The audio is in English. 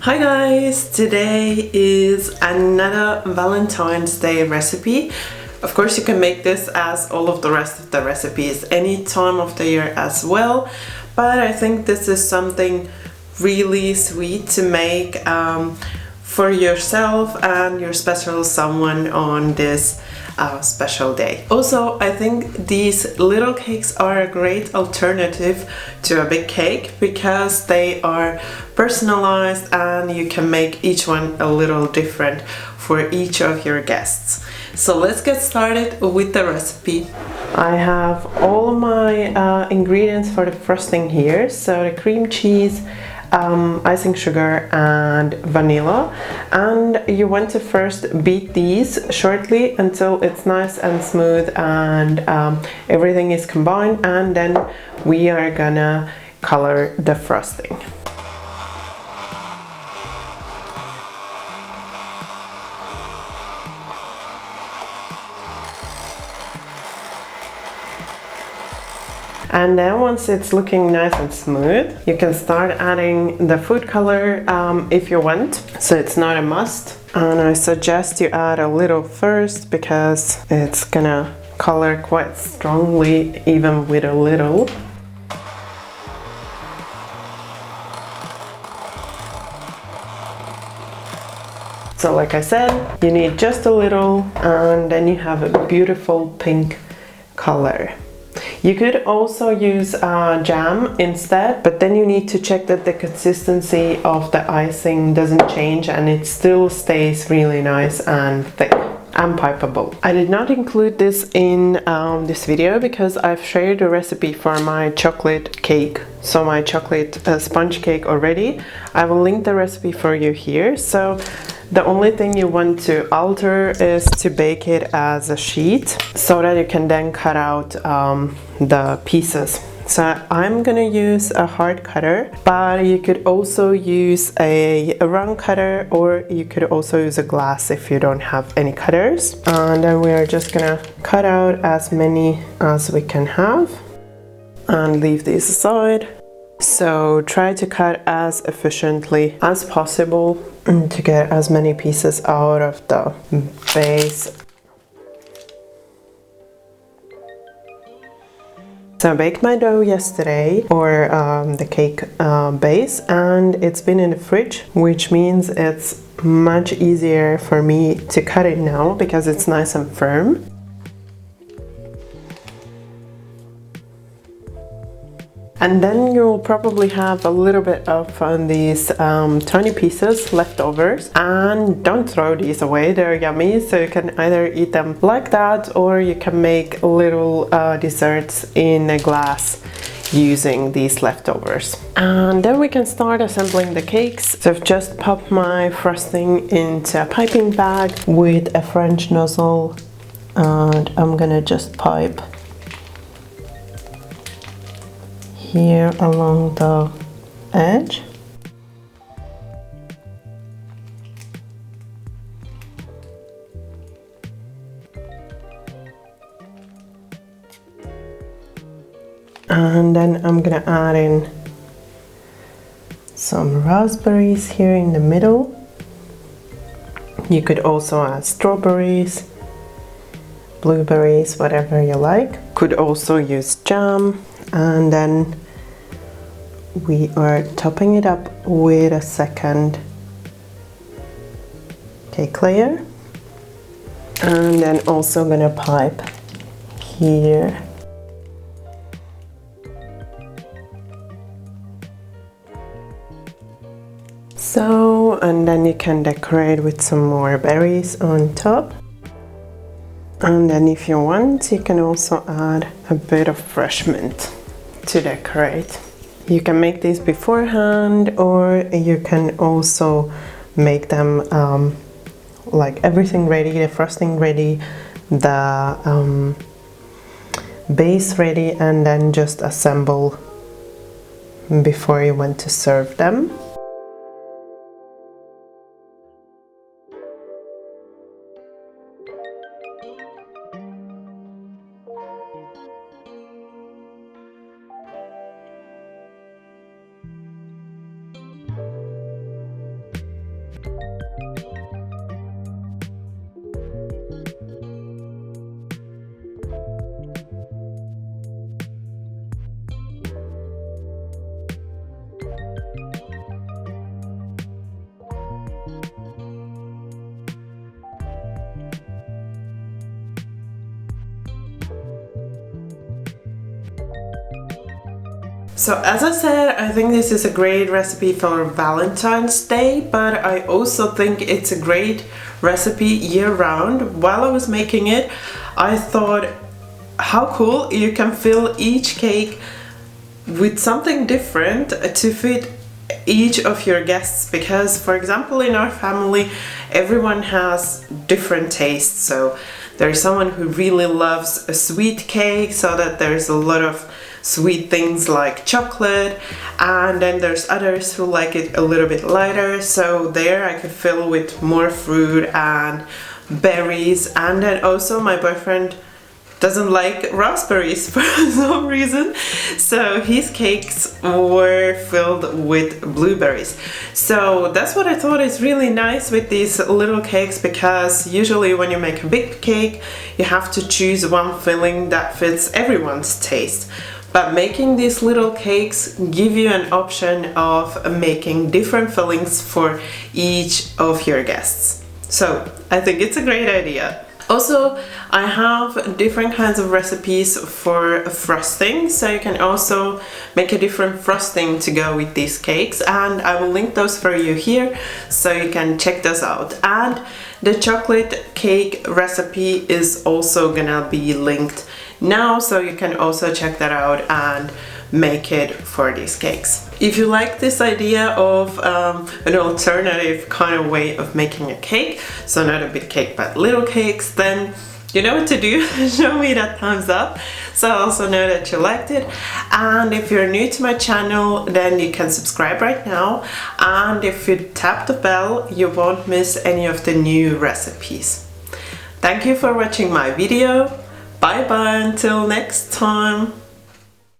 Hi guys! Today is another Valentine's Day recipe. Of course you can make this as all of the rest of the recipes any time of the year as well, but I think this is something really sweet to make for yourself and your special someone on this special day. Also, I think these little cakes are a great alternative to a big cake because they are personalized and you can make each one a little different for each of your guests. So let's get started with the recipe. I have all my ingredients for the frosting here, so the cream cheese, icing sugar and vanilla, and you want to first beat these shortly until it's nice and smooth and everything is combined, and then we are gonna color the frosting. And then once it's looking nice and smooth, you can start adding the food color if you want. So it's not a must. And I suggest you add a little first because it's gonna color quite strongly even with a little. So like I said, you need just a little and then you have a beautiful pink color. You could also use jam instead, but then you need to check that the consistency of the icing doesn't change and it still stays really nice and thick and pipeable. I did not include this in this video because I've shared a recipe for my chocolate cake, so my chocolate sponge cake already. I will link the recipe for you here. So the only thing you want to alter is to bake it as a sheet so that you can then cut out the pieces. So I'm gonna use a hard cutter, but you could also use a round cutter, or you could also use a glass if you don't have any cutters. And then we are just gonna cut out as many as we can have and leave these aside. So try to cut as efficiently as possible to get as many pieces out of the base. So I baked my dough yesterday, or the cake base, and it's been in the fridge, which means it's much easier for me to cut it now because it's nice and firm. And then you'll probably have a little bit of these tiny pieces leftovers, and don't throw these away, they're yummy, so you can either eat them like that or you can make little desserts in a glass using these leftovers. And then we can start assembling the cakes. So I've just popped my frosting into a piping bag with a French nozzle, and I'm gonna just pipe here along the edge. And then I'm gonna add in some raspberries here in the middle. You could also add strawberries, blueberries, whatever you like. Could also use jam, and then we are topping it up with a second cake layer, and then also gonna pipe here. So, and then you can decorate with some more berries on top. And then if you want, you can also add a bit of fresh mint to decorate. You can make these beforehand, or you can also make them like everything ready, the frosting ready, the base ready, and then just assemble before you want to serve them. So as I said, I think this is a great recipe for Valentine's Day, but I also think it's a great recipe year-round. While I was making it, I thought how cool you can fill each cake with something different to fit each of your guests, because for example in our family everyone has different tastes. So there's someone who really loves a sweet cake, so that there's a lot of sweet things like chocolate, and then there's others who like it a little bit lighter, so there I could fill with more fruit and berries. And then also my boyfriend doesn't like raspberries for some reason, so his cakes were filled with blueberries. So that's what I thought is really nice with these little cakes, because usually when you make a big cake you have to choose one filling that fits everyone's taste. But making these little cakes give you an option of making different fillings for each of your guests. So I think it's a great idea. Also, I have different kinds of recipes for frosting, so you can also make a different frosting to go with these cakes, and I will link those for you here so you can check those out. And the chocolate cake recipe is also gonna be linked now, so you can also check that out and make it for these cakes. If you like this idea of an alternative kind of way of making a cake, so not a big cake but little cakes, then you know what to do. Show me that thumbs up so I also know that you liked it. And if you're new to my channel, then you can subscribe right now, and if you tap the bell you won't miss any of the new recipes. Thank you for watching my video. Bye bye until next time.